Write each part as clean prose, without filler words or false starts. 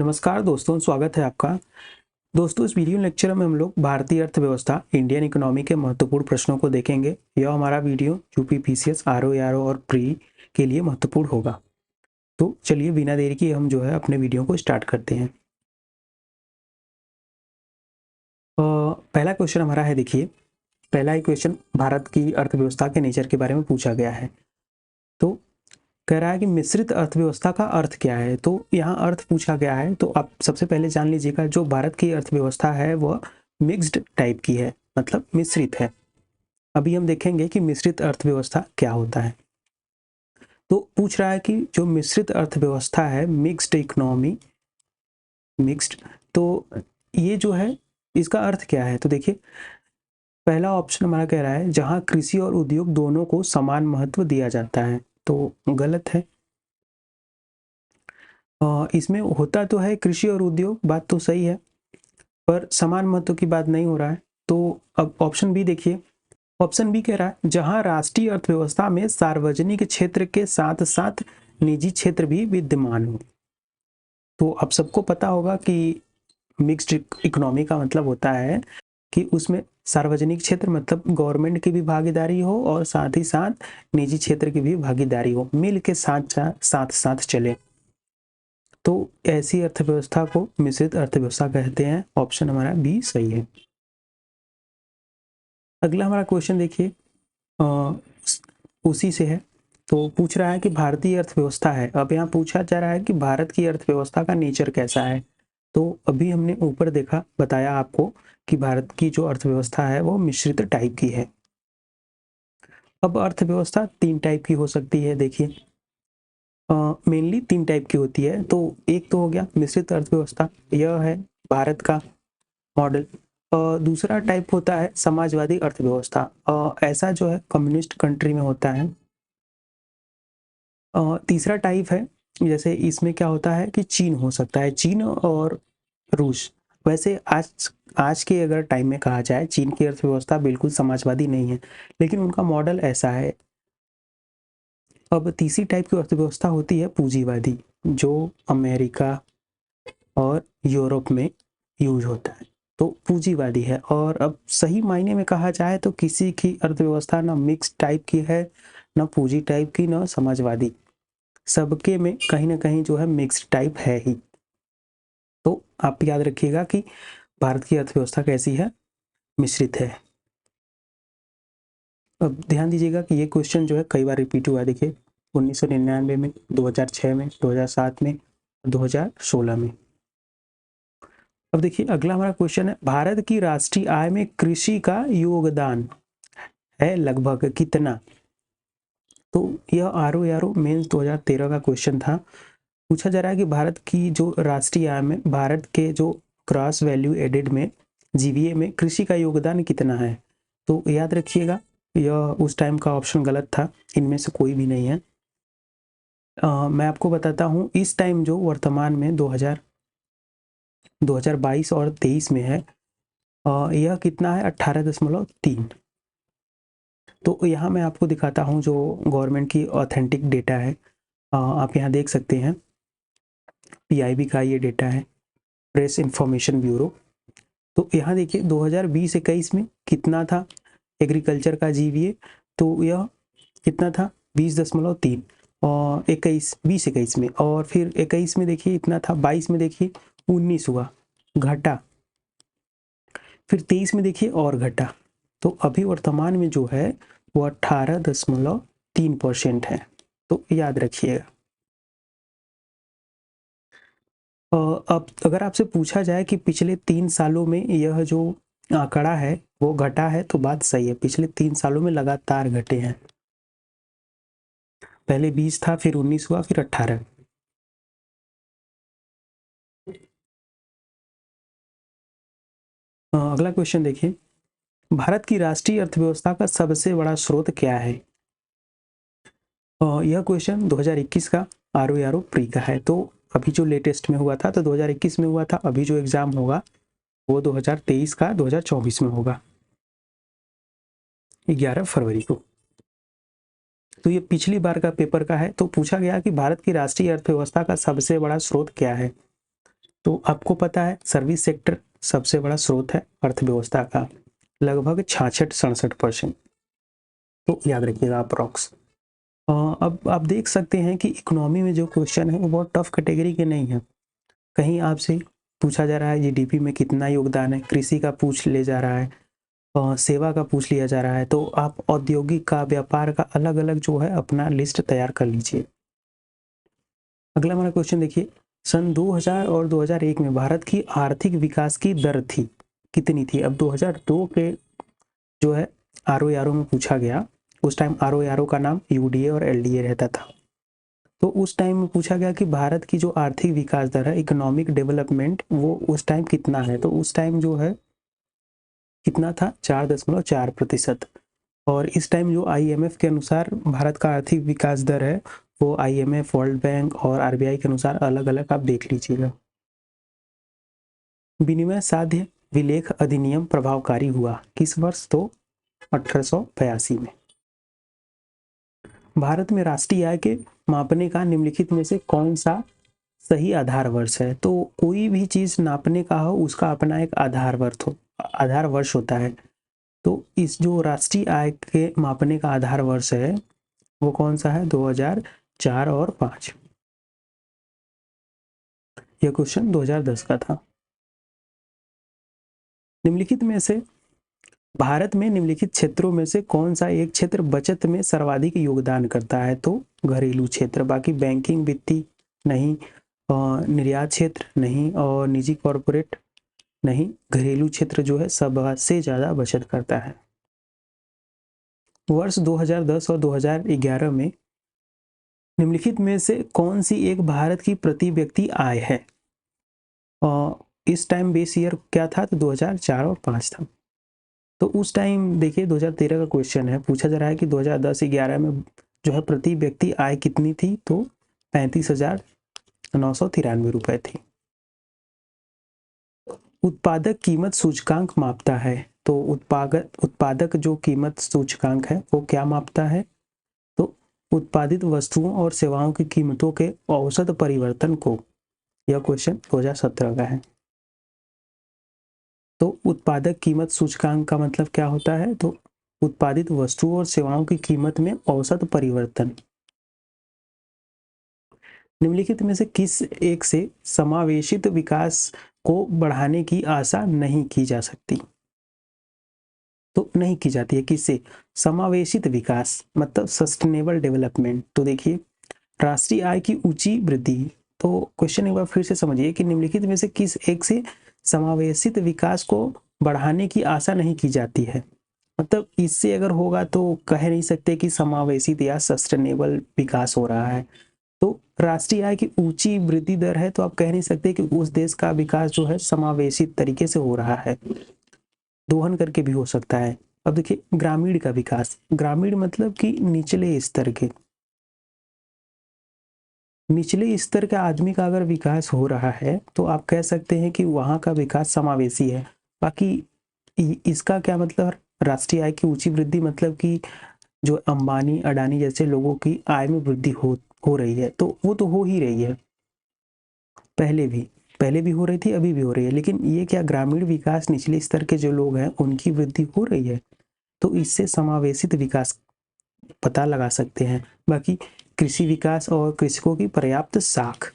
नमस्कार दोस्तों, स्वागत है आपका। दोस्तों, इस वीडियो लेक्चर में हम लोग भारतीय अर्थव्यवस्था, इंडियन इकोनॉमी के महत्वपूर्ण प्रश्नों को देखेंगे। यह हमारा video UP PCS, RO, ARO और प्री के लिए महत्वपूर्ण होगा। तो चलिए बिना देरी के हम जो है अपने वीडियो को स्टार्ट करते हैं। पहला क्वेश्चन हमारा है, देखिए पहला ही क्वेश्चन भारत की अर्थव्यवस्था के नेचर के बारे में पूछा गया है। तो कह रहा है कि मिश्रित अर्थव्यवस्था का अर्थ क्या है। तो यहाँ अर्थ पूछा गया है, तो आप सबसे पहले जान लीजिएगा, जो भारत की अर्थव्यवस्था है वह मिक्स्ड टाइप की है, मतलब मिश्रित है। अभी हम देखेंगे कि मिश्रित अर्थव्यवस्था क्या होता है। तो पूछ रहा है कि जो मिश्रित अर्थव्यवस्था है, मिक्स्ड इकोनॉमी, मिक्स्ड, तो ये जो है इसका अर्थ क्या है। तो देखिए पहला ऑप्शन हमारा कह रहा है जहां कृषि और उद्योग दोनों को समान महत्व दिया जाता है, तो गलत है। इसमें होता तो है कृषि और उद्योग, बात तो सही है, पर समान महत्व की बात नहीं हो रहा है। तो अब ऑप्शन बी देखिए, ऑप्शन बी कह रहा है जहां राष्ट्रीय अर्थव्यवस्था में सार्वजनिक क्षेत्र के साथ साथ निजी क्षेत्र भी विद्यमान हो। तो अब सबको पता होगा कि मिक्स्ड इकोनॉमी का मतलब होता है कि उसमें सार्वजनिक क्षेत्र मतलब गवर्नमेंट की भी भागीदारी हो और साथ ही साथ निजी क्षेत्र की भी भागीदारी हो, मिल के साथ साथ चले। तो ऐसी अर्थव्यवस्था को मिश्रित अर्थव्यवस्था कहते हैं। ऑप्शन हमारा बी सही है। अगला हमारा क्वेश्चन देखिए, उसी से है। तो पूछ रहा है कि भारतीय अर्थव्यवस्था है, अब यहाँ पूछा जा रहा है कि भारत की अर्थव्यवस्था का नेचर कैसा है। तो अभी हमने ऊपर देखा, बताया आपको कि भारत की जो अर्थव्यवस्था है वो मिश्रित टाइप की है। अब अर्थव्यवस्था तीन टाइप की हो सकती है, देखिए मेनली तीन टाइप की होती है। तो एक तो हो गया मिश्रित अर्थव्यवस्था, यह है भारत का मॉडल। दूसरा टाइप होता है समाजवादी अर्थव्यवस्था, ऐसा जो है कम्युनिस्ट कंट्री में होता है। तीसरा टाइप है, जैसे इसमें क्या होता है कि चीन हो सकता है, चीन और रूस। वैसे आज आज के अगर टाइम में कहा जाए, चीन की अर्थव्यवस्था बिल्कुल समाजवादी नहीं है, लेकिन उनका मॉडल ऐसा है। अब तीसरी टाइप की अर्थव्यवस्था होती है पूंजीवादी, जो अमेरिका और यूरोप में यूज होता है, तो पूंजीवादी है। और अब सही मायने में कहा जाए तो किसी की अर्थव्यवस्था ना मिक्स टाइप की है, ना पूंजी टाइप की, ना समाजवादी, सबके में कहीं ना कहीं जो है मिक्स टाइप है ही। तो आप याद रखिएगा कि भारत की अर्थव्यवस्था कैसी है, मिश्रित है। अब ध्यान दीजिएगा कि ये क्वेश्चन जो है कई बार रिपीट हुआ है, देखिए 1999 में, 2006 में, 2007 में, 2016 में। अब देखिए अगला हमारा क्वेश्चन है, भारत की राष्ट्रीय आय में कृषि का योगदान है लगभग कितना। तो यह आरओ मेंस 2013 का क्वेश्चन था। पूछा जा रहा है कि भारत की जो राष्ट्रीय आय में, भारत के जो क्रॉस वैल्यू एडेड में, जीवीए में कृषि का योगदान कितना है। तो याद रखिएगा यह उस टाइम का ऑप्शन गलत था, इनमें से कोई भी नहीं है। मैं आपको बताता हूँ इस टाइम जो वर्तमान में 2022 और 23 में है, यह कितना है, 18.3। तो यहाँ मैं आपको दिखाता हूँ जो गवर्नमेंट की ऑथेंटिक डेटा है। आप यहाँ देख सकते हैं, पीआईबी का ये डेटा है, प्रेस इंफॉर्मेशन ब्यूरो। तो यहाँ देखिए 2020-21 में कितना था एग्रीकल्चर का जीवीए, तो यह कितना था 20.3, और 20-21 में, और फिर 21 में देखिए इतना था, 22 में देखिए 19 हुआ, घटा, फिर 23 में देखिए और घटा। तो अभी वर्तमान में जो है वो 18.3% है। तो याद रखिएगा। अब अगर आपसे पूछा जाए कि पिछले 3 सालों में यह जो आंकड़ा है वो घटा है, तो बात सही है, पिछले 3 सालों में लगातार घटे हैं। पहले 20 था, फिर 19 हुआ, फिर 18। अगला क्वेश्चन देखिए, भारत की राष्ट्रीय अर्थव्यवस्था का सबसे बड़ा स्रोत क्या है। यह क्वेश्चन 2021 का आरओ प्री का है। तो अभी जो लेटेस्ट में हुआ था तो 2021 में हुआ था, अभी जो एग्जाम होगा वो 2023 का 2024 में होगा, 11 फरवरी को। तो ये पिछली बार का पेपर का है। तो पूछा गया कि भारत की राष्ट्रीय अर्थव्यवस्था का सबसे बड़ा स्रोत क्या है। तो आपको पता है सर्विस सेक्टर सबसे बड़ा स्रोत है अर्थव्यवस्था का, लगभग 66-67%। तो याद रखिएगा अप्रॉक्स। अब आप देख सकते हैं कि इकोनॉमी में जो क्वेश्चन है वो बहुत टफ कैटेगरी के नहीं है। कहीं आपसे पूछा जा रहा है जीडीपी में कितना योगदान है, कृषि का पूछ ले जा रहा है, सेवा का पूछ लिया जा रहा है, तो आप औद्योगिक का, व्यापार का अलग अलग जो है अपना लिस्ट तैयार कर लीजिए। अगला हमारा क्वेश्चन देखिए, सन 2000 और 2001 में भारत की आर्थिक विकास की दर थी कितनी थी? अब 2002 के जो है आरओ में पूछा गया, उस टाइम आरओ का नाम यूडीए और एलडीए रहता था। तो उस टाइम में पूछा गया कि भारत की जो आर्थिक विकास दर है, इकोनॉमिक डेवलपमेंट, वो उस टाइम कितना है? तो उस टाइम जो है कितना था? 4.4%। और इस टाइम जो आईएमएफ के अनुसार भारत का आर्थिक विकास दर है, वो आईएमएफ, वर्ल्ड बैंक और आरबीआई के अनुसार अलग अलग आप देख लीजिएगा। विनिमय साध्य विलेख अधिनियम प्रभावकारी हुआ किस वर्ष? तो 1882 में। भारत में राष्ट्रीय आय के मापने का निम्नलिखित में से कौन सा सही आधार वर्ष है? तो कोई भी चीज नापने का हो उसका अपना एक आधार वर्ष होता है। तो इस जो राष्ट्रीय आय के मापने का आधार वर्ष है वो कौन सा है? 2004 और 5। यह क्वेश्चन 2010 का था। निम्नलिखित में से भारत में निम्नलिखित क्षेत्रों में से कौन सा एक क्षेत्र बचत में सर्वाधिक योगदान करता है? तो घरेलू क्षेत्र। बाकी बैंकिंग, वित्तीय नहीं, निर्यात क्षेत्र नहीं, और निजी कॉरपोरेट नहीं। घरेलू क्षेत्र जो है सबसे ज्यादा बचत करता है। वर्ष 2010 और 2011 में निम्नलिखित में से कौन सी एक भारत की प्रति व्यक्ति आय है? इस टाइम बेस ईयर क्या था? तो 2004 और 5 था। तो उस टाइम देखिए 2013 का क्वेश्चन है, पूछा जा रहा है कि 2010-11 में जो है प्रति व्यक्ति आय कितनी थी? तो 35,993 रुपए थी। उत्पादक कीमत सूचकांक मापता है, तो उत्पादक जो कीमत सूचकांक है वो क्या मापता है? तो उत्पादित वस्तुओं और सेवाओं की कीमतों के औसत परिवर्तन को। यह क्वेश्चन 2017 का है। तो उत्पादक कीमत सूचकांक का मतलब क्या होता है? तो उत्पादित वस्तुओं और सेवाओं की कीमत में औसत परिवर्तन। निम्नलिखित में से किस एक से समावेशित विकास को बढ़ाने की आशा नहीं की जा सकती? तो नहीं की जाती है किससे? समावेशित विकास मतलब सस्टेनेबल डेवलपमेंट। तो देखिए, राष्ट्रीय आय की ऊंची वृद्धि। तो क्वेश्चन एक बार फिर से समझिए कि निम्नलिखित में से किस एक से समावेशित विकास को बढ़ाने की आशा नहीं की जाती है? मतलब इससे अगर होगा तो कह नहीं सकते कि समावेशित या सस्टेनेबल विकास हो रहा है। तो राष्ट्रीय आय की ऊंची वृद्धि दर है तो आप कह नहीं सकते कि उस देश का विकास जो है समावेशित तरीके से हो रहा है, दोहन करके भी हो सकता है। अब देखिए ग्रामीण का विकास, ग्रामीण मतलब कि निचले स्तर के आदमी का अगर विकास हो रहा है तो आप कह सकते हैं कि वहाँ का विकास समावेशी है। बाकी इसका क्या मतलब? राष्ट्रीय आय की ऊंची वृद्धि मतलब कि जो अंबानी, अडानी जैसे लोगों की आय में वृद्धि हो रही है, तो वो तो हो ही रही है, पहले भी हो रही थी, अभी भी हो रही है। लेकिन ये क्या ग्रामीण विकास, निचले स्तर के जो लोग हैं उनकी वृद्धि हो रही है, तो इससे समावेशित विकास पता लगा सकते हैं। बाकी कृषि विकास और कृषकों की पर्याप्त साख,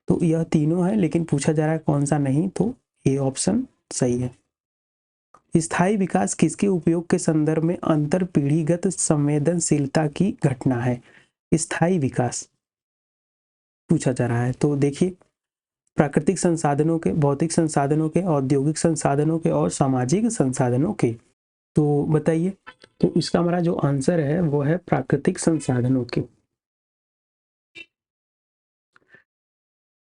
तो यह तीनों है, लेकिन पूछा जा रहा है कौन सा नहीं, तो ये ऑप्शन सही है। स्थायी विकास किसके उपयोग के संदर्भ में अंतर पीढ़ीगत संवेदनशीलता की घटना है? स्थायी विकास पूछा जा रहा है। तो देखिए, प्राकृतिक संसाधनों के, भौतिक संसाधनों के, औद्योगिक संसाधनों के और सामाजिक संसाधनों के। तो बताइए, तो इसका हमारा जो आंसर है वो है प्राकृतिक संसाधनों के।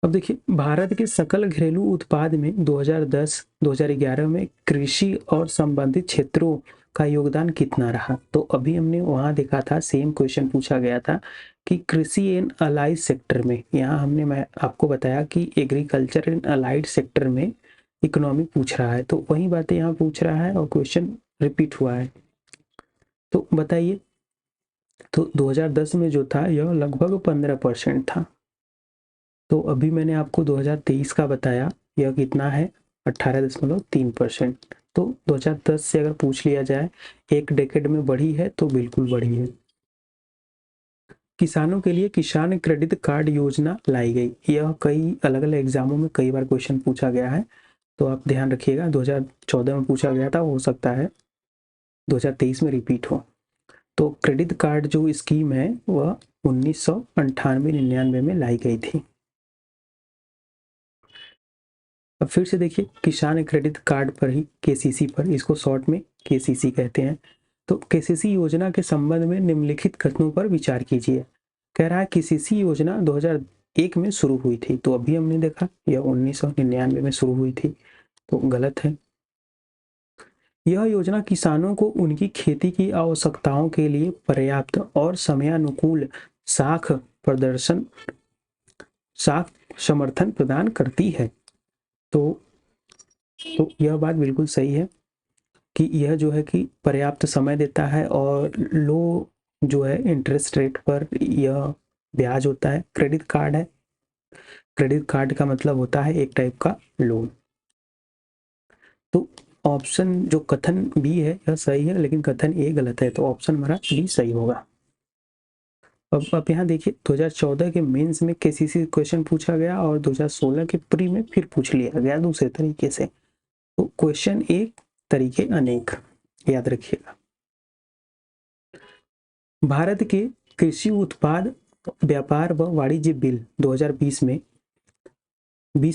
अब देखिए, भारत के सकल घरेलू उत्पाद में 2010-2011 में कृषि और संबंधित क्षेत्रों का योगदान कितना रहा? तो अभी हमने वहां देखा था, सेम क्वेश्चन पूछा गया था कि कृषि एंड अलाइड सेक्टर में, यहाँ मैं आपको बताया कि एग्रीकल्चर एंड अलाइड सेक्टर में इकोनॉमी पूछ रहा है, तो वही बातें यहाँ पूछ रहा है और क्वेश्चन रिपीट हुआ है। तो बताइए, तो 2010 में जो था यह लगभग 15% था। तो अभी मैंने आपको 2023 का बताया, यह कितना है 18.3%। तो 2010 से अगर पूछ लिया जाए एक डेकेड में बढ़ी है तो बिल्कुल बढ़ी है। किसानों के लिए किसान क्रेडिट कार्ड योजना लाई गई। यह कई अलग अलग एग्जामों में कई बार क्वेश्चन पूछा गया है, तो आप ध्यान रखिएगा। 2014 में पूछा गया था, हो सकता है 2023 में रिपीट हो। तो क्रेडिट कार्ड जो स्कीम है वह 1998-99 में लाई गई थी। अब फिर से देखिए, किसान क्रेडिट कार्ड पर ही, केसीसी पर, इसको शॉर्ट में केसीसी कहते हैं। तो केसीसी योजना के संबंध में निम्नलिखित कथनों पर विचार कीजिए। कह रहा है केसीसी योजना 2001 में शुरू हुई थी, तो अभी हमने देखा यह 1999 में शुरू हुई थी, तो गलत है। यह योजना किसानों को उनकी खेती की आवश्यकताओं के लिए पर्याप्त और समयानुकूल साख प्रदर्शन साख समर्थन प्रदान करती है। तो यह बात बिल्कुल सही है कि यह जो है कि पर्याप्त समय देता है और लो जो है इंटरेस्ट रेट पर यह ब्याज होता है। क्रेडिट कार्ड है, क्रेडिट कार्ड का मतलब होता है एक टाइप का लोन। तो ऑप्शन जो कथन बी है यह सही है, लेकिन कथन ए गलत है, तो ऑप्शन हमारा बी सही होगा। अब यहाँ देखिए 2014 के मेंस में केसीसी क्वेश्चन पूछा गया और 2016 के प्री में फिर पूछ लिया गया दूसरे तरीके से। तो क्वेश्चन एक, तरीके अनेक, याद रखिएगा। भारत के कृषि उत्पाद व्यापार व वाणिज्य बिल 2020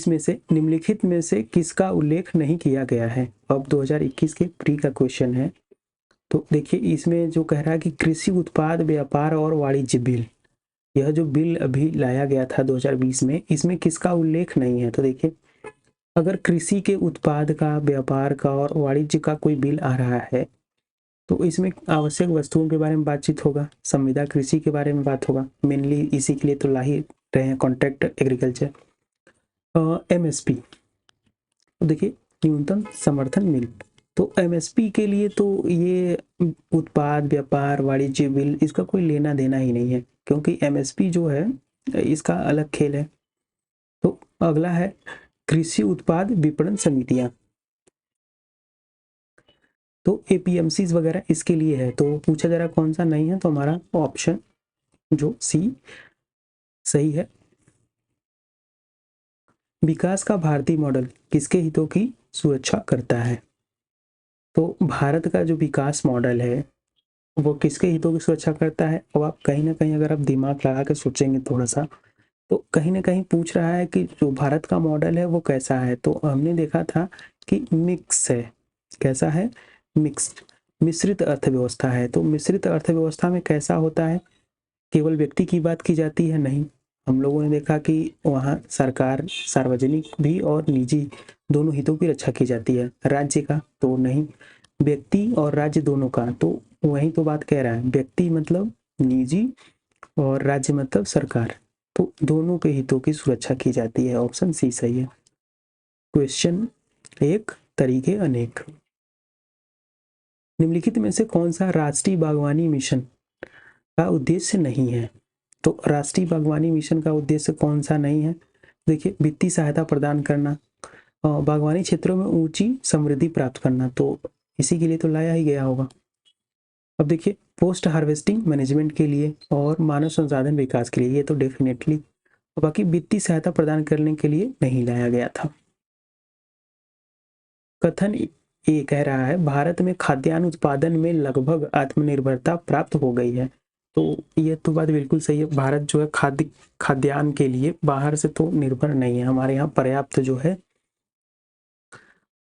में से निम्नलिखित में से किसका उल्लेख नहीं किया गया है। अब 2021 के प्री का क्वेश्चन है, तो देखिए इसमें जो कह रहा है कि कृषि उत्पाद व्यापार और वाणिज्य बिल, यह जो बिल अभी लाया गया था 2020 में, इसमें किसका उल्लेख नहीं है। तो देखिए अगर कृषि के उत्पाद का, व्यापार का और वाणिज्य का कोई बिल आ रहा है तो इसमें आवश्यक वस्तुओं के बारे में बातचीत होगा, संविदा कृषि के बारे में बात होगा, मेनली इसी के लिए तो ला ही रहे हैं कॉन्ट्रैक्ट एग्रीकल्चर। एमएसपी, तो देखिए न्यूनतम समर्थन मूल्य, तो एमएसपी के लिए तो ये उत्पाद व्यापार वाणिज्य बिल इसका कोई लेना देना ही नहीं है, क्योंकि एमएसपी जो है इसका अलग खेल है। तो अगला है कृषि उत्पाद विपणन समितियां, तो एपीएमसी वगैरह इसके लिए है। तो पूछा जा रहा कौन सा नहीं है, तो हमारा ऑप्शन जो सी सही है। विकास का भारतीय मॉडल किसके हितों की सुरक्षा करता है। तो भारत का जो विकास मॉडल है वो किसके हितों की सुरक्षा करता है। अब आप कहीं ना कहीं अगर आप दिमाग लगा के सोचेंगे थोड़ा सा, तो कहीं ना कहीं पूछ रहा है कि जो भारत का मॉडल है वो कैसा है। तो हमने देखा था कि मिक्स है, कैसा है, मिक्स्ड, मिश्रित अर्थव्यवस्था है। तो मिश्रित अर्थव्यवस्था में कैसा होता है, केवल व्यक्ति की बात की जाती है, नहीं, हम लोगों ने देखा कि वहाँ सरकार, सार्वजनिक भी और निजी दोनों हितों की रक्षा की जाती है। राज्य का तो नहीं, व्यक्ति और राज्य दोनों का। तो वही तो बात कह रहा है, व्यक्ति मतलब निजी और राज्य मतलब सरकार, तो दोनों के हितों की सुरक्षा की जाती है। ऑप्शन सी सही है। क्वेश्चन एक, तरीके अनेक, निम्नलिखित में से कौन सा राष्ट्रीय बागवानी मिशन का उद्देश्य नहीं है। तो राष्ट्रीय बागवानी मिशन का उद्देश्य कौन सा नहीं है। देखिए वित्तीय सहायता प्रदान करना, बागवानी क्षेत्रों में ऊंची समृद्धि प्राप्त करना, तो इसी के लिए तो लाया ही गया होगा। अब देखिए पोस्ट हार्वेस्टिंग मैनेजमेंट के लिए और मानव संसाधन विकास के लिए, ये तो डेफिनेटली। बाकी वित्तीय सहायता प्रदान करने के लिए नहीं लाया गया था। कथन ये कह रहा है भारत में खाद्यान्न उत्पादन में लगभग आत्मनिर्भरता प्राप्त हो गई है। तो ये तो बात बिल्कुल सही है, भारत जो है खाद्यान्न के लिए बाहर से तो निर्भर नहीं है, हमारे यहाँ पर्याप्त जो है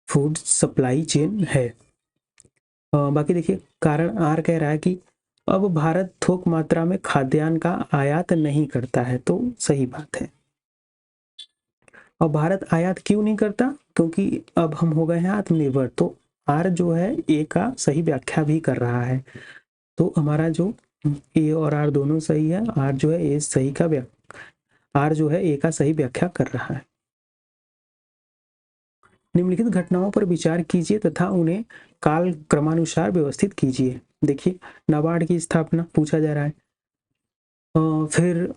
फूड सप्लाई चेन है। बाकी देखिए कारण आर कह रहा है कि अब भारत थोक मात्रा में खाद्यान्न का आयात नहीं करता है, तो सही बात है। और भारत आयात क्यों नहीं करता, क्योंकि अब हम हो गए हैं आत्मनिर्भर। तो आर जो है ए का सही व्याख्या भी कर रहा है, तो हमारा जो ए और आर दोनों सही है। आर जो है ए सही का आर जो है ए का सही व्याख्या कर रहा है। निम्नलिखित घटनाओं पर विचार कीजिए तथा उन्हें काल क्रमानुसार व्यवस्थित कीजिए। देखिए नाबार्ड की स्थापना पूछा जा रहा है, फिर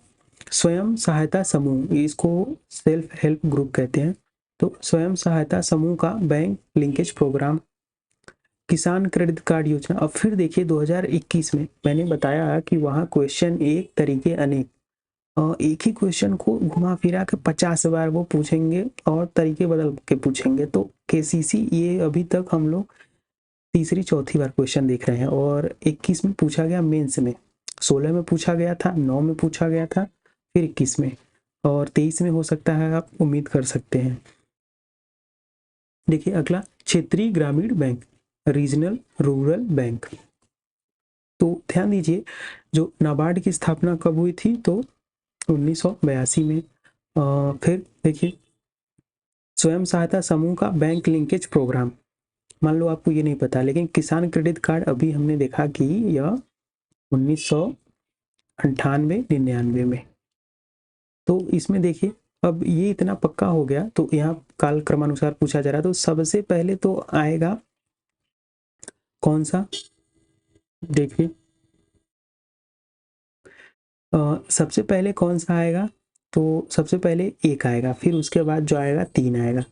स्वयं सहायता समूह, इसको सेल्फ हेल्प ग्रुप कहते हैं। तो स्वयं सहायता समूह का बैंक लिंकेज प्रोग्राम, किसान क्रेडिट कार्ड योजना। अब फिर देखिए 2021 में मैंने बताया कि वहाँ क्वेश्चन एक तरीके अनेक, एक ही क्वेश्चन को घुमा फिरा के 50 बार वो पूछेंगे और तरीके बदल के पूछेंगे। तो केसीसी ये अभी तक हम लोग तीसरी चौथी बार क्वेश्चन देख रहे हैं। और 21 में पूछा गया मेंस में, 16 में पूछा गया था, 9 में पूछा गया था, फिर 21 में, और 23 में हो सकता है, आप उम्मीद कर सकते हैं। देखिए अगला, क्षेत्रीय ग्रामीण बैंक, रीजनल रूरल बैंक। तो ध्यान दीजिए, जो नाबार्ड की स्थापना कब हुई थी, तो 1982 में। फिर देखिए, स्वयं सहायता समूह का बैंक लिंकेज प्रोग्राम, मान लो आपको ये नहीं पता, लेकिन किसान क्रेडिट कार्ड अभी हमने देखा कि यह 1998-99 में। तो इसमें देखिए, अब ये इतना पक्का हो गया, तो यहाँ काल क्रमानुसार पूछा जा रहा है। तो सबसे पहले तो आएगा कौन सा, देखिए सबसे पहले कौन सा आएगा, तो सबसे पहले एक आएगा, फिर उसके बाद जो आएगा 3 आएगा।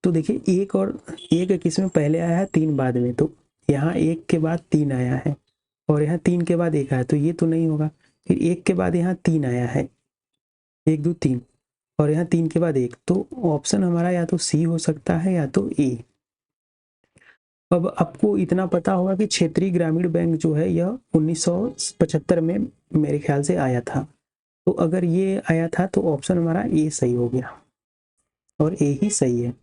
तो देखिए एक और एक किस में पहले आया है, 3 बाद में, तो यहाँ 1 के बाद 3 आया है, और यहाँ 3 के बाद 1 आया, तो ये तो नहीं होगा। फिर 1 के बाद यहाँ 3 आया है, 1 2 3, और यहाँ 3 के बाद 1, तो ऑप्शन हमारा या तो सी हो सकता है या तो ए। अब आपको इतना पता होगा कि क्षेत्रीय ग्रामीण बैंक जो है यह 1975 में मेरे ख्याल से आया था। तो अगर ये आया था तो ऑप्शन हमारा ए सही हो गया, और ए ही सही है।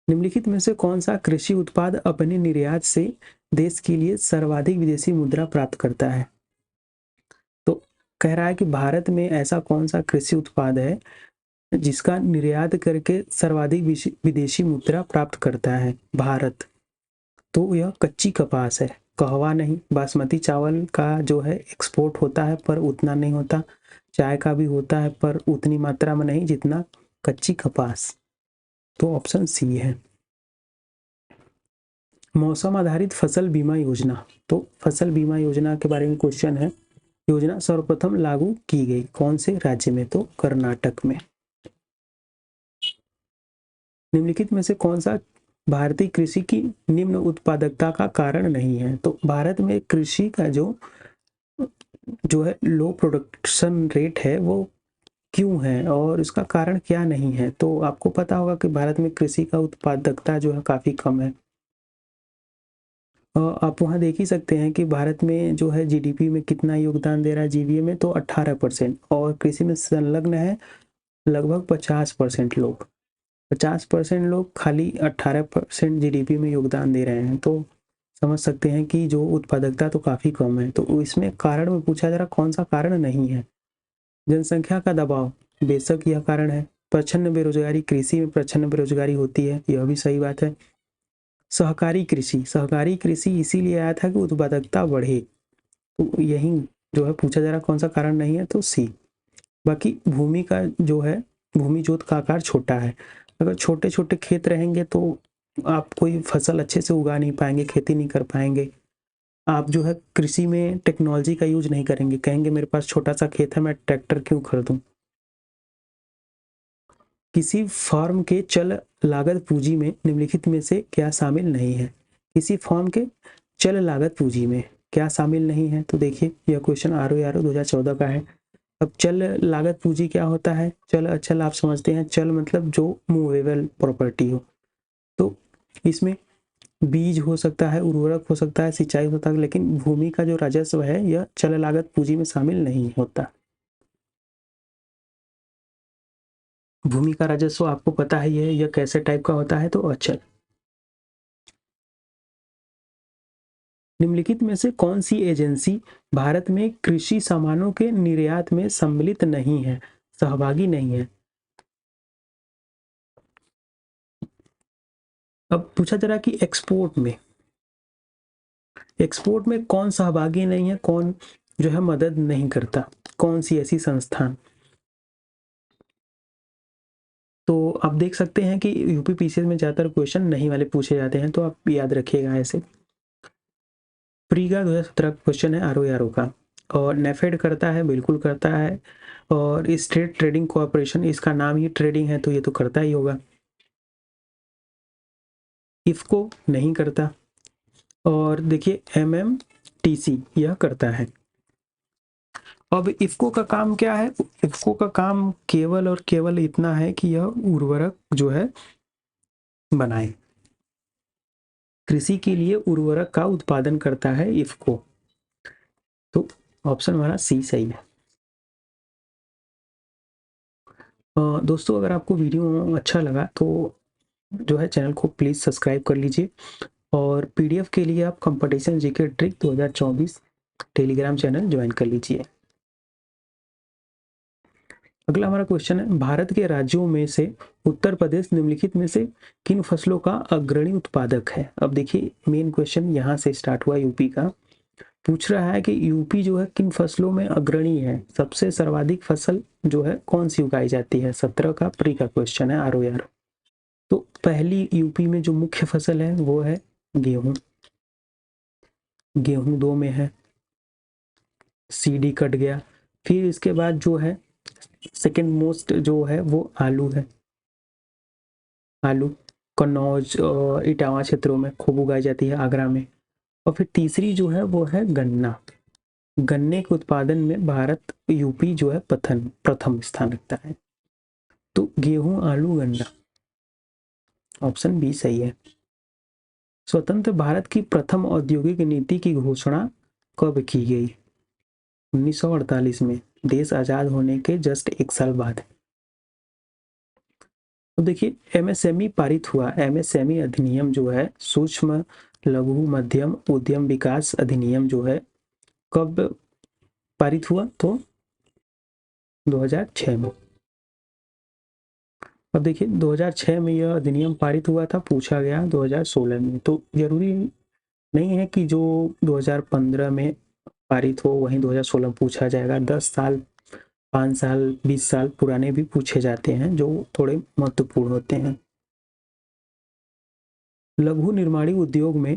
निम्नलिखित में से कौन सा कृषि उत्पाद अपने निर्यात से देश के लिए सर्वाधिक विदेशी मुद्रा प्राप्त करता है? तो कह रहा है कि भारत में ऐसा कौन सा कृषि उत्पाद है जिसका निर्यात करके सर्वाधिक विदेशी मुद्रा प्राप्त करता है भारत? तो यह कच्ची कपास है, कहवा नहीं। बासमती चावल का जो है एक्सपोर्ट होता है पर उतना नहीं होता, चाय का भी होता है पर उतनी मात्रा में नहीं जितना कच्ची कपास। तो ऑप्शन सी है। मौसम आधारित फसल बीमा योजना, तो फसल बीमा योजना के बारे में क्वेश्चन है। योजना सर्वप्रथम लागू की गई कौन से राज्य में? तो कर्नाटक में। निम्नलिखित में से कौन सा भारतीय कृषि की निम्न उत्पादकता का कारण नहीं है? तो भारत में कृषि का जो है लो प्रोडक्शन रेट है वो क्यों है, और इसका कारण क्या नहीं है? तो आपको पता होगा कि भारत में कृषि का उत्पादकता जो है काफी कम है। आप वहाँ देख ही सकते हैं कि भारत में जो है जीडीपी में कितना योगदान दे रहा है, जीवीए में तो 18%, और कृषि में संलग्न है लगभग 50% लोग। 50% लोग खाली 18% जीडीपी में योगदान दे रहे हैं, तो समझ सकते हैं कि जो उत्पादकता तो काफ़ी कम है। तो इसमें कारण में पूछा जा रहा कौन सा कारण नहीं है? जनसंख्या का दबाव, बेशक यह कारण है। प्रच्छन्न बेरोजगारी, कृषि में प्रच्छन्न बेरोजगारी होती है, यह भी सही बात है। सहकारी कृषि, सहकारी कृषि इसीलिए आया था कि उत्पादकता बढ़े, तो यही जो है पूछा जा रहा कौन सा कारण नहीं है, तो सी। बाकी भूमि का जो है, भूमि जोत का आकार छोटा है। अगर छोटे छोटे खेत रहेंगे तो आप कोई फसल अच्छे से उगा नहीं पाएंगे, खेती नहीं कर पाएंगे। आप जो है कृषि में टेक्नोलॉजी का यूज नहीं करेंगे, कहेंगे मेरे पास छोटा सा खेत है, मैं ट्रैक्टर क्यों खरीदूं। किसी फर्म के चल लागत पूंजी में निम्नलिखित में से क्या शामिल नहीं है? किसी फर्म के चल लागत पूंजी में क्या शामिल नहीं है? तो देखिए यह क्वेश्चन ROE 2014 का है। अब चल लागत पूंजी क्या होता है? चल अचल आप समझते हैं, चल मतलब जो मूवेबल प्रॉपर्टी हो। तो इसमें बीज हो सकता है, उर्वरक हो सकता है, सिंचाई होता है, लेकिन भूमि का जो राजस्व है यह चल लागत पूंजी में शामिल नहीं होता। भूमि का राजस्व आपको पता है यह कैसे टाइप का होता है, तो अचल। निम्नलिखित में से कौन सी एजेंसी भारत में कृषि सामानों के निर्यात में सम्मिलित नहीं है, सहभागी नहीं है? अब पूछा जा रहा है कि एक्सपोर्ट में कौन सहभागी नहीं है, कौन जो है मदद नहीं करता, कौन सी ऐसी संस्थान? तो आप देख सकते हैं कि यूपी पीसीएस में ज़्यादातर क्वेश्चन नहीं वाले पूछे जाते हैं, तो आप याद रखिएगा ऐसे। प्री का 2017 क्वेश्चन है आर का। और नेफेड करता है, बिल्कुल करता है। और स्टेट ट्रेडिंग कोऑपरेशन, इसका नाम ही ट्रेडिंग है तो ये तो करता ही होगा। इफको नहीं करता। और देखिए एमएमटीसी यह करता है। अब इफको का काम क्या है? इफको का काम केवल और केवल इतना है कि यह उर्वरक जो है बनाए, कृषि के लिए उर्वरक का उत्पादन करता है इफको। तो ऑप्शन हमारा सी सही है। दोस्तों अगर आपको वीडियो अच्छा लगा तो जो है चैनल को प्लीज़ सब्सक्राइब कर लीजिए। और पीडीएफ के लिए आप competition GK trick 2024 Telegram channel join कर लीजिए। अगला हमारा क्वेश्चन है, भारत के राज्यों में से उत्तर प्रदेश निम्नलिखित में से किन फसलों का अग्रणी उत्पादक है? अब देखिए मेन क्वेश्चन यहाँ से स्टार्ट हुआ यूपी का। पूछ रहा है कि यूपी जो है किन फसलों में अग्रणी है, सबसे सर्वाधिक फसल जो है कौन सी उगाई जाती है? 17 का प्री का क्वेश्चन है आर। तो पहली यूपी में जो मुख्य फसल है वो है गेहूं। गेहूं 2 में है, सीडी कट गया। फिर इसके बाद जो है सेकंड मोस्ट जो है वो आलू है। आलू कन्नौज और इटावा क्षेत्रों में खूब उगाई जाती है, आगरा में। और फिर तीसरी जो है वो है गन्ना। गन्ने के उत्पादन में भारत यूपी जो है प्रथम स्थान रखता है। तो गेहूं आलू गन्ना, ऑप्शन बी सही है। स्वतंत्र भारत की प्रथम औद्योगिक नीति की घोषणा कब की गई? 1948 में, देश आजाद होने के जस्ट 1 साल बाद। तो देखिए एमएसएमई पारित हुआ। एमएसएमई अधिनियम जो है, सूक्ष्म लघु मध्यम उद्यम विकास अधिनियम जो है, कब पारित हुआ? तो 2006 में। अब देखिए 2006 में यह अधिनियम पारित हुआ था, पूछा गया 2016 में। तो जरूरी नहीं है कि जो 2015 में पारित हो वहीं 2016 पूछा जाएगा। 10 साल 5 साल 20 साल पुराने भी पूछे जाते हैं जो थोड़े महत्वपूर्ण होते हैं। लघु निर्माणी उद्योग में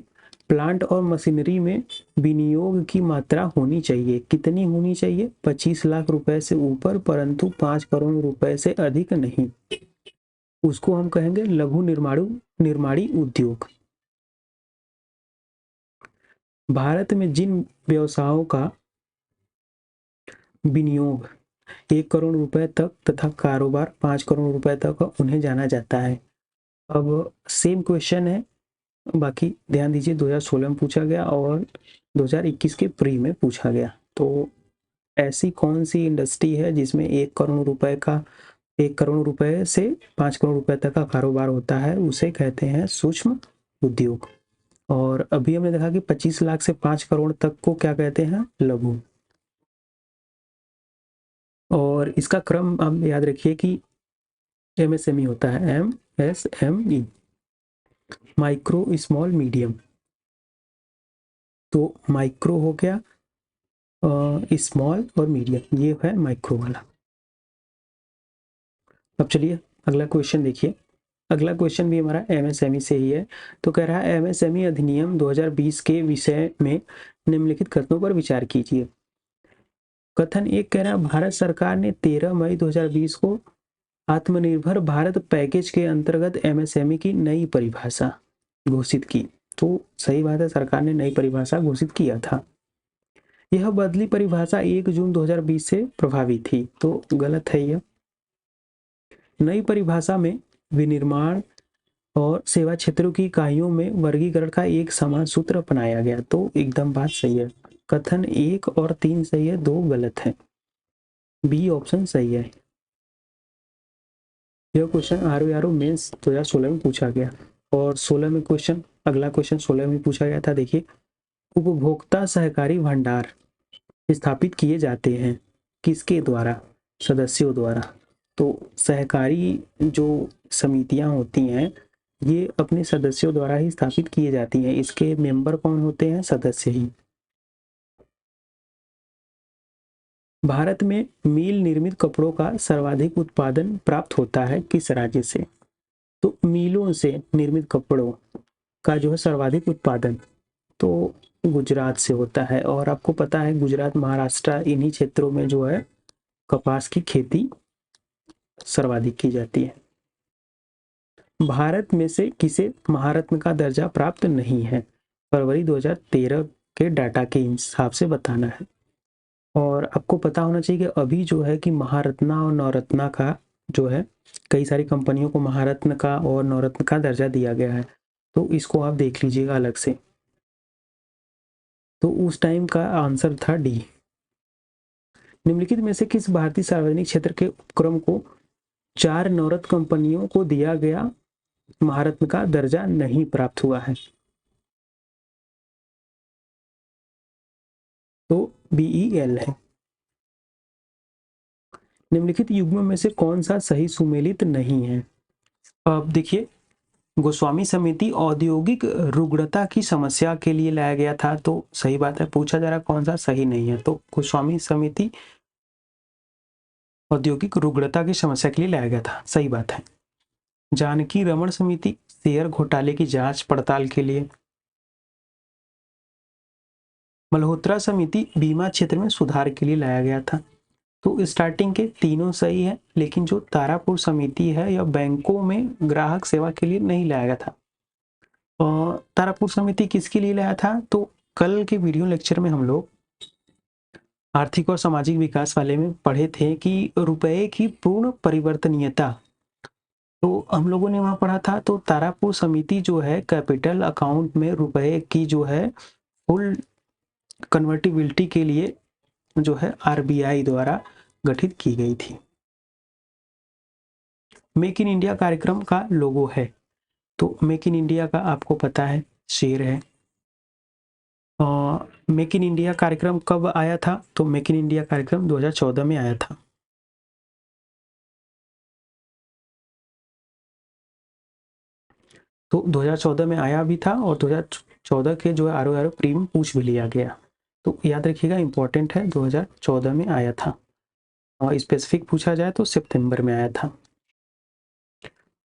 प्लांट और मशीनरी में विनियोग की मात्रा होनी चाहिए। कितनी होनी चाहिए? 25 लाख रुपए से ऊपर, परंतु 5 करोड़ रुपए से अधिक नहीं। उसको हम कहेंगे लघु निर्माणी उद्योग। भारत में जिन व्यवसायों का विनियोग 1 करोड़ रुपए तक तथा कारोबार 5 करोड़ रुपए तक उन्हें जाना जाता है। अब सेम क्वेश्चन है, बाकी ध्यान दीजिए 2016 में पूछा गया और 2021 के प्री में पूछा गया। तो ऐसी कौन सी इंडस्ट्री है जिसमें 1 करोड़ रुपए से 5 करोड़ रुपए तक का कारोबार होता है? उसे कहते हैं सूक्ष्म उद्योग। और अभी हमने देखा कि 25 लाख से 5 करोड़ तक को क्या कहते हैं? लघु। और इसका क्रम आप याद रखिए कि एमएसएमई होता है, MSME, माइक्रो स्मॉल मीडियम। तो माइक्रो हो गया, स्मॉल और मीडियम, ये है माइक्रो वाला। अब चलिए अगला क्वेश्चन देखिए। अगला क्वेश्चन भी हमारा एमएसएमई से ही है। तो कह रहा है एमएसएमई अधिनियम 2020 के विषय में निम्नलिखित कथनों पर विचार कीजिए। कथन एक कह रहा है, भारत सरकार ने 13 मई 2020 को आत्मनिर्भर भारत पैकेज के अंतर्गत एमएसएमई की नई परिभाषा घोषित की। तो सही बात है, सरकार ने नई परिभाषा घोषित किया था। यह बदली परिभाषा 1 जून 2020 से प्रभावी थी। तो गलत है यह। नई परिभाषा में विनिर्माण और सेवा क्षेत्रों की इकाइयों में वर्गीकरण का एक समान सूत्र अपनाया गया। तो एकदम बात सही है। कथन 1 और 3 सही है, 2 गलत है। बी ऑप्शन सही है। यह क्वेश्चन आर मेंस 2016 में पूछा गया और 16 में क्वेश्चन, अगला क्वेश्चन 16 में पूछा गया था। देखिए, उपभोक्ता सहकारी भंडार स्थापित किए जाते हैं किसके द्वारा? सदस्यों द्वारा। तो सहकारी जो समितियां होती हैं ये अपने सदस्यों द्वारा ही स्थापित किए जाती हैं। इसके मेंबर कौन होते हैं? सदस्य ही। भारत में मील निर्मित कपड़ों का सर्वाधिक उत्पादन प्राप्त होता है किस राज्य से? तो मीलों से निर्मित कपड़ों का जो है सर्वाधिक उत्पादन, तो गुजरात से होता है। और आपको पता है गुजरात, महाराष्ट्र, इन्हीं क्षेत्रों में जो है कपास की खेती सर्वाधिक की जाती है। भारत में से किसे महारत्न का दर्जा प्राप्त नहीं है? फरवरी 2013 के डाटा के हिसाब से बताना है। और आपको पता होना चाहिए कि अभी जो है कि महारत्ना और नवरत्ना का जो है, कई सारी कंपनियों को महारत्न का और नवरत्न का दर्जा दिया गया है, तो इसको आप देख लीजिएगा अलग से। तो उस टाइम का आंसर था डी। निम्नलिखित में से किस भारतीय सार्वजनिक क्षेत्र के उपक्रम को 4 नवरत्न कंपनियों को दिया गया महारत्न का दर्जा नहीं प्राप्त हुआ है? तो BEL है। निम्नलिखित युग्म में से कौन सा सही सुमेलित नहीं है? अब देखिए, गोस्वामी समिति औद्योगिक रुग्णता की समस्या के लिए लाया गया था, तो सही बात है। पूछा जा रहा कौन सा सही नहीं है, तो गोस्वामी समिति औद्योगिक रुग्णता की समस्या के लिए लाया गया था, सही बात है। जानकी रमन समिति शेयर घोटाले की जांच पड़ताल के लिए। मल्होत्रा समिति बीमा क्षेत्र में सुधार के लिए लाया गया था। तो स्टार्टिंग के तीनों सही है, लेकिन जो तारापुर समिति है यह बैंकों में ग्राहक सेवा के लिए नहीं लाया गया था। तारापुर समिति किसके लिए लाया था? तो कल के वीडियो लेक्चर में हम लोग आर्थिक और सामाजिक विकास वाले में पढ़े थे कि रुपए की पूर्ण परिवर्तनीयता, तो हम लोगों ने वहां पढ़ा था। तो तारापुर समिति जो है कैपिटल अकाउंट में रुपए की जो है फुल कन्वर्टिबिलिटी के लिए जो है RBI द्वारा गठित की गई थी। मेक इन इंडिया कार्यक्रम का लोगो है, तो मेक इन इंडिया का आपको पता है शेर है। मेक इन इंडिया कार्यक्रम कब आया था? तो मेक इन इंडिया कार्यक्रम 2014 में आया था। तो 2014 में आया भी था, और 2014 के जो है ROI प्रीमियम पूछ भी लिया गया, तो याद रखिएगा इंपॉर्टेंट है, 2014 में आया था। और स्पेसिफिक पूछा जाए तो सितंबर में आया था।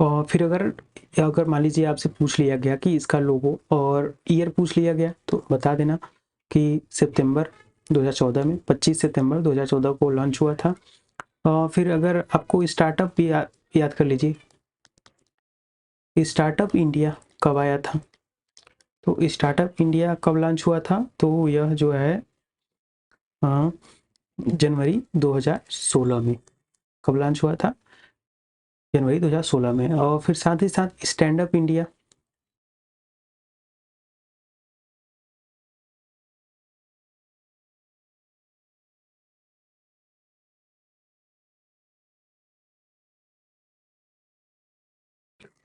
और फिर अगर मान लीजिए आपसे पूछ लिया गया कि इसका लोगो और ईयर पूछ लिया गया, तो बता देना कि सितंबर 2014 में, 25 सितंबर 2014 को लॉन्च हुआ था। और फिर अगर आपको स्टार्टअप भी याद कर लीजिए, स्टार्टअप इंडिया कब आया था? तो स्टार्टअप इंडिया कब लॉन्च हुआ था? तो यह जो है जनवरी 2016 में। कब लॉन्च हुआ था? जनवरी 2016 में। और फिर साथ ही साथ स्टैंड अप इंडिया,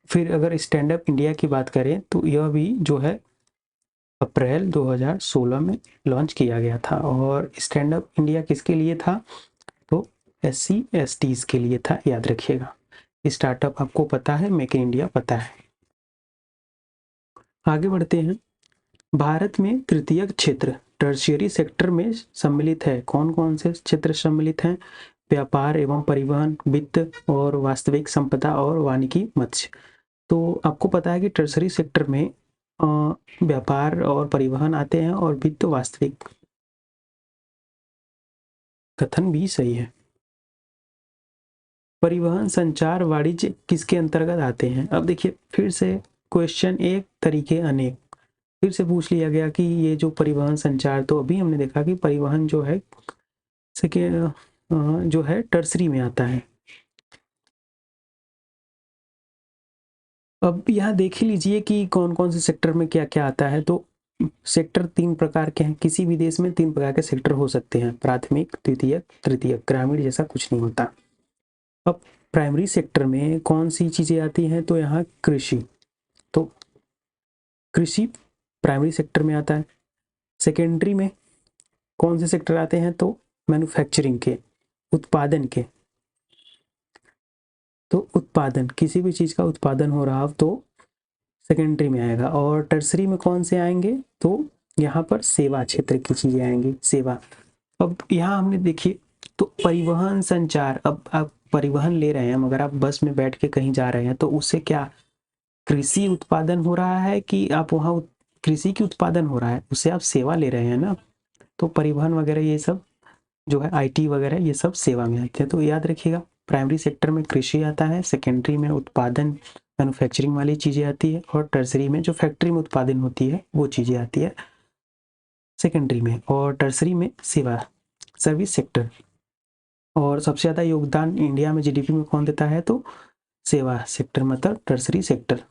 फिर अगर स्टैंड अप इंडिया की बात करें तो यह भी जो है अप्रैल 2016 में लॉन्च किया गया था। और स्टैंड अप इंडिया किसके लिए था? तो SC STs के लिए था, याद रखिएगा। स्टार्टअप आपको पता है, मेक इन इंडिया पता है। आगे बढ़ते हैं। भारत में तृतीयक क्षेत्र टर्शियरी सेक्टर में सम्मिलित है। कौन कौन से क्षेत्र सम्मिलित हैं? व्यापार एवं परिवहन, वित्त और वास्तविक संपदा और वानिकी मत्स्य। तो आपको पता है कि टर्शरी सेक्टर में व्यापार और परिवहन आते हैं, और वित्त वास्तविक। कथन भी सही है। परिवहन, संचार, वाणिज्य किसके अंतर्गत आते हैं? अब देखिए फिर से क्वेश्चन एक तरीके अनेक, फिर से पूछ लिया गया कि ये जो परिवहन संचार, तो अभी हमने देखा कि परिवहन जो है जो है टर्सरी में आता है। अब यहाँ देख ही लीजिए कि कौन कौन से सेक्टर में क्या क्या आता है। तो सेक्टर 3 प्रकार के हैं। किसी भी देश में 3 प्रकार के सेक्टर हो सकते हैं, प्राथमिक, द्वितीयक, तृतीयक। ग्रामीण जैसा कुछ नहीं होता। अब प्राइमरी सेक्टर में कौन सी चीजें आती हैं? तो यहाँ कृषि, तो कृषि प्राइमरी सेक्टर में आता है। सेकेंडरी में कौन से सेक्टर आते हैं? तो मैन्युफैक्चरिंग के, उत्पादन के। तो उत्पादन, किसी भी चीज का उत्पादन हो रहा हो तो सेकेंडरी में आएगा। और टर्सरी में कौन से आएंगे? तो यहाँ पर सेवा क्षेत्र की चीजें आएंगी, सेवा। अब यहाँ हमने देखिए, तो परिवहन संचार, अब आप परिवहन ले रहे हैं, मगर आप बस में बैठ के कहीं जा रहे हैं, तो उससे क्या कृषि उत्पादन हो रहा है कि आप वहाँ कृषि की उत्पादन हो रहा है उससे आप सेवा ले रहे हैं ना, तो परिवहन वगैरह ये सब जो है आईटी वगैरह ये सब सेवा में आते हैं। तो याद रखिएगा प्राइमरी सेक्टर में कृषि आता है, सेकेंडरी में उत्पादन मैन्युफैक्चरिंग वाली चीज़ें आती है, और टर्सरी में जो फैक्ट्री में उत्पादन होती है वो चीज़ें आती है सेकेंडरी में, और टर्सरी में सेवा सर्विस सेक्टर। और सबसे ज़्यादा योगदान इंडिया में जीडीपी में कौन देता है, तो सेवा सेक्टर मतलब टर्सरी सेक्टर।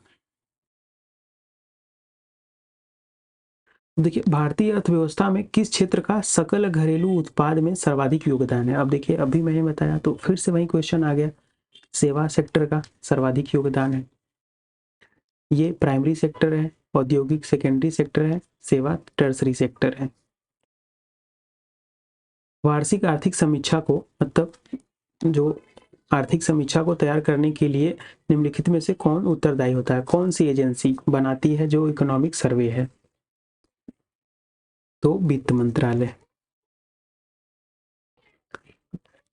देखिए भारतीय अर्थव्यवस्था में किस क्षेत्र का सकल घरेलू उत्पाद में सर्वाधिक योगदान है। अब देखिए अभी मैंने बताया तो फिर से वही क्वेश्चन आ गया, सेवा सेक्टर का सर्वाधिक योगदान है। ये प्राइमरी सेक्टर है, औद्योगिक सेकेंडरी सेक्टर है, सेवा टर्सरी सेक्टर है। वार्षिक आर्थिक समीक्षा को मतलब जो आर्थिक समीक्षा को तैयार करने के लिए निम्नलिखित में से कौन उत्तरदायी होता है, कौन सी एजेंसी बनाती है जो इकोनॉमिक सर्वे है, तो वित्त मंत्रालय।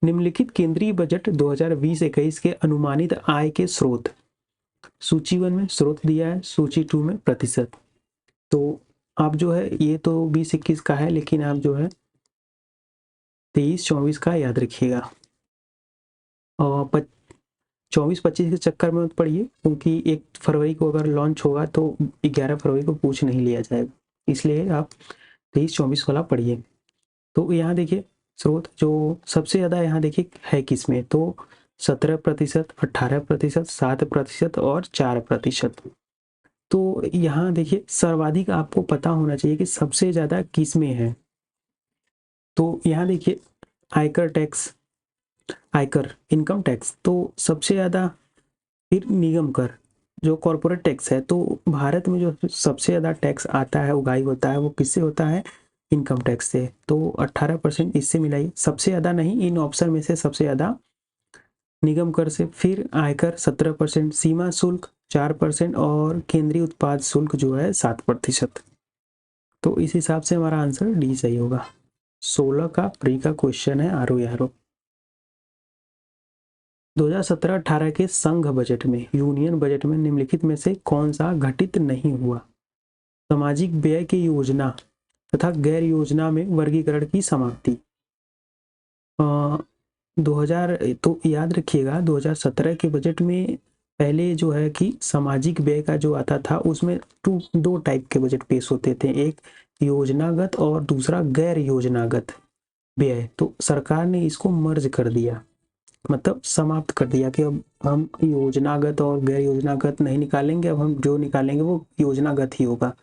निम्नलिखित केंद्रीय बजट 2020-21 के अनुमानित आय के स्रोत, सूची 1 में स्रोत दिया है, सूची 2 में प्रतिशत। तो आप जो है ये तो 20-21 का है, लेकिन आप जो है 23-24 का याद रखिएगा, और 24-25 के चक्कर में मत पड़िए, क्योंकि 1 फरवरी को अगर लॉन्च होगा तो 11 फरवरी को पूछ नहीं लिया जाएगा, इसलिए आप 23-24 वाला पढ़िए। तो यहाँ देखिए स्रोत जो सबसे ज़्यादा यहाँ देखिए है किसमें, तो 17%, 18%, 7% और 4%। तो यहाँ देखिए सर्वाधिक आपको पता होना चाहिए कि सबसे ज़्यादा किसमें है। तो यहाँ देखिए आयकर टैक्स, आयकर इनकम टैक्स, तो सबसे ज़्यादा, फिर निगम कर जो कॉरपोरेट टैक्स है। तो भारत में जो सबसे ज़्यादा टैक्स आता है उगाही होता है वो किससे होता है, इनकम टैक्स से। तो 18% इससे मिलाइए, सबसे ज़्यादा नहीं, इन ऑप्शन में से सबसे ज़्यादा निगम कर से, फिर आयकर 17%, सीमा शुल्क 4% और केंद्रीय उत्पाद शुल्क जो है 7%। तो इस हिसाब से हमारा आंसर डी सही होगा। 16 का प्री का क्वेश्चन है आरो यारो। 2017-18 के संघ बजट में, यूनियन बजट में निम्नलिखित में से कौन सा घटित नहीं हुआ, सामाजिक व्यय की योजना तथा गैर योजना में वर्गीकरण की समाप्ति। 2000 तो याद रखिएगा 2017 के बजट में पहले जो है कि सामाजिक व्यय का जो आता था उसमें दो टाइप के बजट पेश होते थे, एक योजनागत और दूसरा गैर योजनागत व्यय। तो सरकार ने इसको मर्ज कर दिया, मतलब समाप्त कर दिया कि अब हम योजनागत और गैर योजनागत नहीं निकालेंगे, अब हम जो निकालेंगे वो योजनागत ही होगा।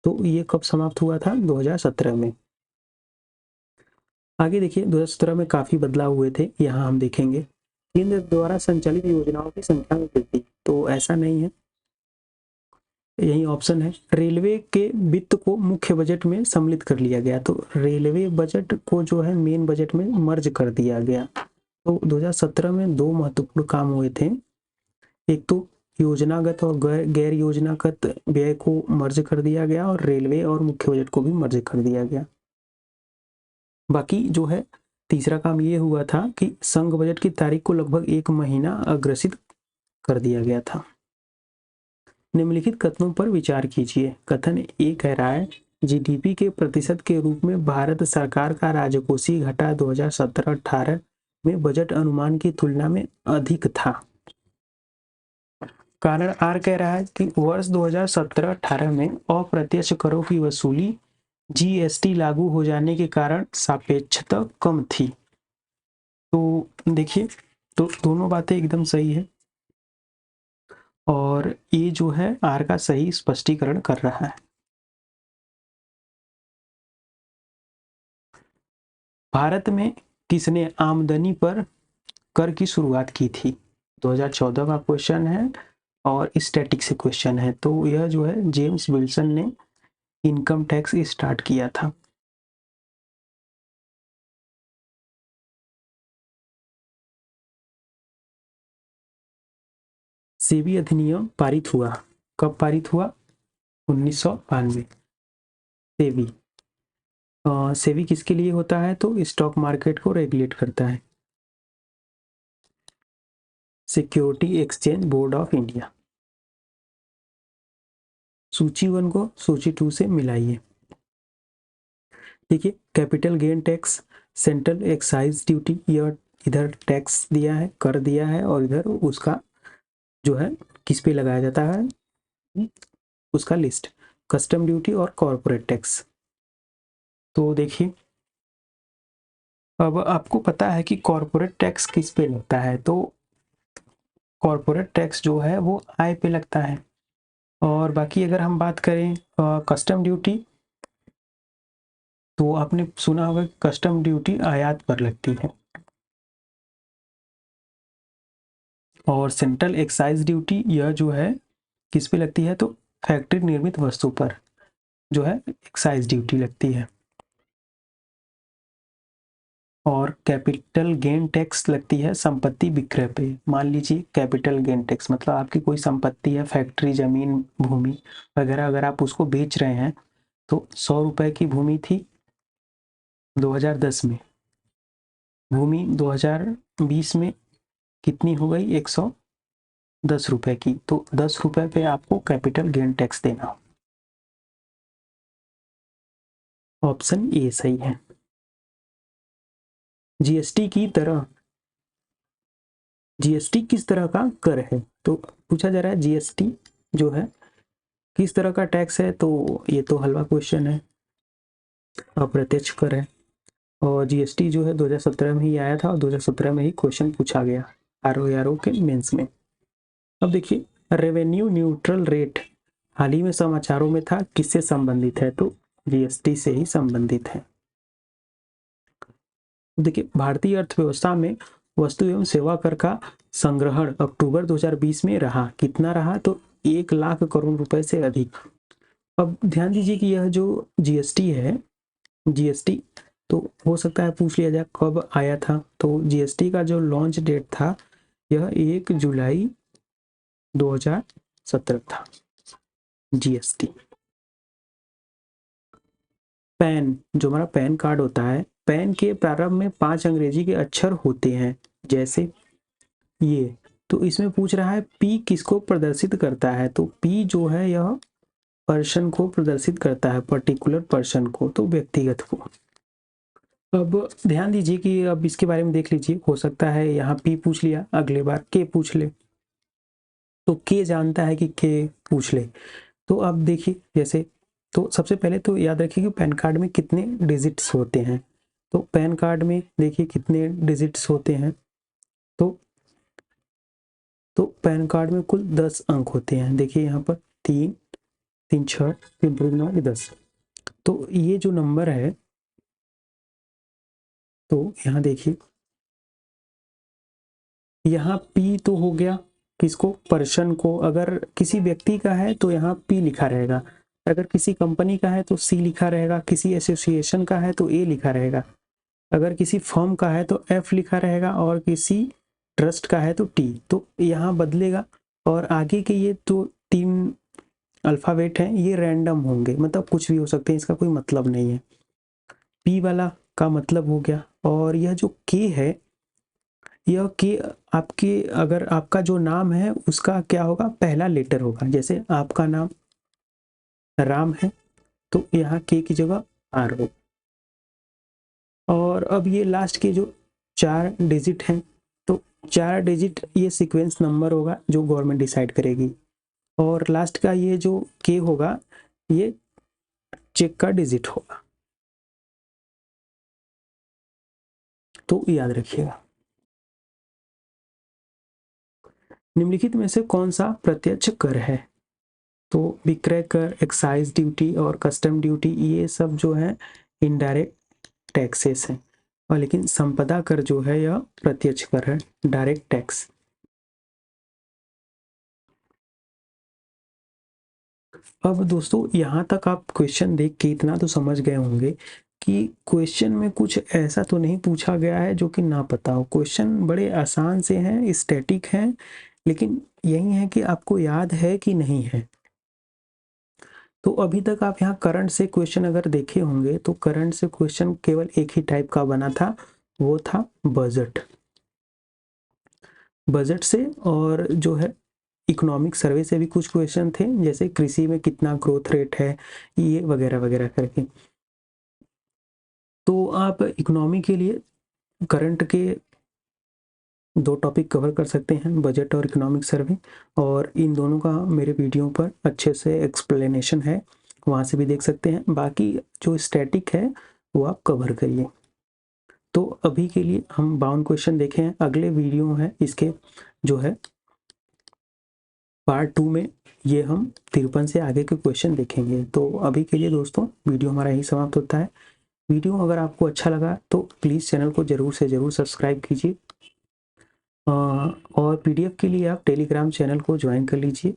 तो ये कब समाप्त हुआ था, 2017 में। आगे देखिए 2017 में काफी बदलाव हुए थे, यहाँ हम देखेंगे केंद्र द्वारा संचालित योजनाओं की संख्या में वृद्धि, तो ऐसा नहीं है, यही ऑप्शन है। रेलवे के वित्त को मुख्य बजट में सम्मिलित कर लिया गया, तो रेलवे बजट को जो है मेन बजट में मर्ज कर दिया गया। तो 2017 में दो महत्वपूर्ण काम हुए थे, एक तो योजनागत और गैर योजनागत व्यय को मर्ज कर दिया गया, और रेलवे और मुख्य बजट को भी मर्ज कर दिया गया। बाकी जो है तीसरा काम ये हुआ था कि संघ बजट की तारीख को लगभग 1 महीना अग्रसित कर दिया गया था। निम्नलिखित कथनों पर विचार कीजिए। कथन ए कह रहा है जीडीपी के प्रतिशत के रूप में भारत सरकार का राजकोषीय घाटा 2017-18 में बजट अनुमान की तुलना में अधिक था। कारण आर कह रहा है कि वर्ष 2017-18 में अप्रत्यक्ष करों की वसूली जीएसटी लागू हो जाने के कारण सापेक्षता कम थी। तो देखिए तो दोनों बातें एकदम सही है, और ये जो है आर का सही स्पष्टीकरण कर रहा है। भारत में किसने आमदनी पर कर की शुरुआत की थी, 2014 का क्वेश्चन है और स्टैटिक से क्वेश्चन है। तो यह जो है जेम्स विल्सन ने इनकम टैक्स स्टार्ट किया था। सेबी अधिनियम पारित हुआ, कब पारित हुआ, 1992। सेबी सेबी किसके लिए होता है, तो स्टॉक मार्केट को रेगुलेट करता है। Security exchange board of India. सूची 1 को सूची 2 से मिलाइए। देखिए capital gain tax, central excise duty, यह इधर टैक्स दिया है, कर दिया है, और इधर उसका जो है किस पे लगाया जाता है उसका लिस्ट, कस्टम ड्यूटी और कॉर्पोरेट टैक्स। तो देखिए अब आपको पता है कि कॉर्पोरेट टैक्स किस पे लगता है, तो कॉर्पोरेट टैक्स जो है वो आय पे लगता है। और बाकी अगर हम बात करें कस्टम ड्यूटी, तो आपने सुना होगा कस्टम ड्यूटी आयात पर लगती है। और सेंट्रल एक्साइज ड्यूटी यह जो है किस पे लगती है, तो फैक्ट्री निर्मित वस्तु पर जो है एक्साइज ड्यूटी लगती है। और कैपिटल गेन टैक्स लगती है संपत्ति विक्रय पे। मान लीजिए कैपिटल गेन टैक्स मतलब आपकी कोई संपत्ति है, फैक्ट्री, जमीन, भूमि वगैरह, अगर आप उसको बेच रहे हैं तो 100 रुपए की भूमि थी 2010 में, भूमि 2020 में कितनी हो गई, 110 रुपए की, तो 10 रुपए पे आपको कैपिटल गेन टैक्स देना। ऑप्शन ए सही है। जीएसटी की तरह, जीएसटी किस तरह का कर है, तो पूछा जा रहा है जीएसटी जो है किस तरह का टैक्स है, तो ये तो हलवा क्वेश्चन है, अप्रत्यक्ष कर है। और जीएसटी जो है 2017 में ही आया था और 2017 में ही क्वेश्चन पूछा गया आरओ के मेंस में। अब देखिए रेवेन्यू न्यूट्रल रेट हाल ही में समाचारों में था, किससे संबंधित है, तो जीएसटी से ही संबंधित है। देखिए भारतीय अर्थव्यवस्था में वस्तु एवं सेवा कर का संग्रहण अक्टूबर 2020 में रहा, कितना रहा, तो 1 लाख करोड़ रुपए से अधिक। अब ध्यान दीजिए कि यह जो जीएसटी है, जीएसटी तो हो सकता है पूछ लिया जाए कब आया था, तो जीएसटी का जो लॉन्च डेट था यह 1 जुलाई 2017 था। जीएसटी पैन, जो हमारा पैन कार्ड होता है, पैन के प्रारंभ में 5 अंग्रेजी के अक्षर होते हैं, जैसे ये, तो इसमें पूछ रहा है पी किसको प्रदर्शित करता है, तो पी जो है यह पर्सन को प्रदर्शित करता है, पर्टिकुलर पर्सन को, तो व्यक्तिगत को। अब ध्यान दीजिए कि अब इसके बारे में देख लीजिए, हो सकता है यहाँ पी पूछ लिया, अगले बार के पूछ ले, तो के जानता है कि के पूछ ले। तो अब देखिए जैसे, तो सबसे पहले तो याद रखिए कि पैन कार्ड में कितने डिजिट्स होते हैं, तो पैन कार्ड में देखिए कितने डिजिट्स होते हैं, तो पैन कार्ड में कुल 10 अंक होते हैं। देखिए यहाँ पर 3 3 6 3 पूरे 9 10, तो ये जो नंबर है, तो यहाँ देखिए यहाँ पी तो हो गया किसको, पर्सन को, अगर किसी व्यक्ति का है तो यहाँ पी लिखा रहेगा, अगर किसी कंपनी का है तो सी लिखा रहेगा, किसी एसोसिएशन का है तो ए लिखा रहेगा, अगर किसी फर्म का है तो एफ लिखा रहेगा, और किसी ट्रस्ट का है तो टी, तो यहाँ बदलेगा। और आगे के ये तो 3 अल्फ़ाबेट हैं, ये रैंडम होंगे, मतलब कुछ भी हो सकते हैं, इसका कोई मतलब नहीं है। पी वाला का मतलब हो गया। और यह जो के है, यह के आपके, अगर आपका जो नाम है उसका क्या होगा, पहला लेटर होगा, जैसे आपका नाम राम है तो यहाँ के की जगह आर हो। और अब ये लास्ट के जो 4 डिजिट हैं, तो 4 डिजिट ये सीक्वेंस नंबर होगा जो गवर्नमेंट डिसाइड करेगी, और लास्ट का ये जो के होगा ये चेक का डिजिट होगा, तो याद रखिएगा। निम्नलिखित में से कौन सा प्रत्यक्ष कर है, तो विक्रय कर, एक्साइज ड्यूटी और कस्टम ड्यूटी, ये सब जो है इनडायरेक्ट टैक्सेस हैं, और लेकिन संपदा कर जो है यह प्रत्यक्ष कर है, डायरेक्ट टैक्स। अब दोस्तों यहाँ तक आप क्वेश्चन देख के इतना तो समझ गए होंगे कि क्वेश्चन में कुछ ऐसा तो नहीं पूछा गया है जो कि ना पता हो। क्वेश्चन बड़े आसान से हैं, स्टैटिक हैं, लेकिन यही है कि आपको याद है कि नहीं है। तो अभी तक आप यहाँ करंट से क्वेश्चन अगर देखे होंगे तो करंट से क्वेश्चन केवल एक ही टाइप का बना था, वो था बजट, बजट से, और जो है इकोनॉमिक सर्वे से भी कुछ क्वेश्चन थे, जैसे कृषि में कितना ग्रोथ रेट है, ये वगैरह वगैरह करके। तो आप इकोनॉमी के लिए करंट के 2 टॉपिक कवर कर सकते हैं, बजट और इकोनॉमिक सर्वे, और इन दोनों का मेरे वीडियो पर अच्छे से एक्सप्लेनेशन है, वहाँ से भी देख सकते हैं। बाकी जो स्टैटिक है वो आप कवर करिए। तो अभी के लिए हम 52 क्वेश्चन देखे हैं। अगले वीडियो है इसके जो है पार्ट 2 में ये हम 53 से आगे के क्वेश्चन देखेंगे। तो अभी के लिए दोस्तों वीडियो हमारा यही समाप्त होता है। वीडियो अगर आपको अच्छा लगा तो प्लीज़ चैनल को ज़रूर से ज़रूर सब्सक्राइब कीजिए, और पीडीएफ के लिए आप टेलीग्राम चैनल को ज्वाइन कर लीजिए।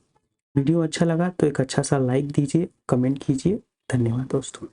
वीडियो अच्छा लगा तो एक अच्छा सा लाइक दीजिए, कमेंट कीजिए। धन्यवाद दोस्तों।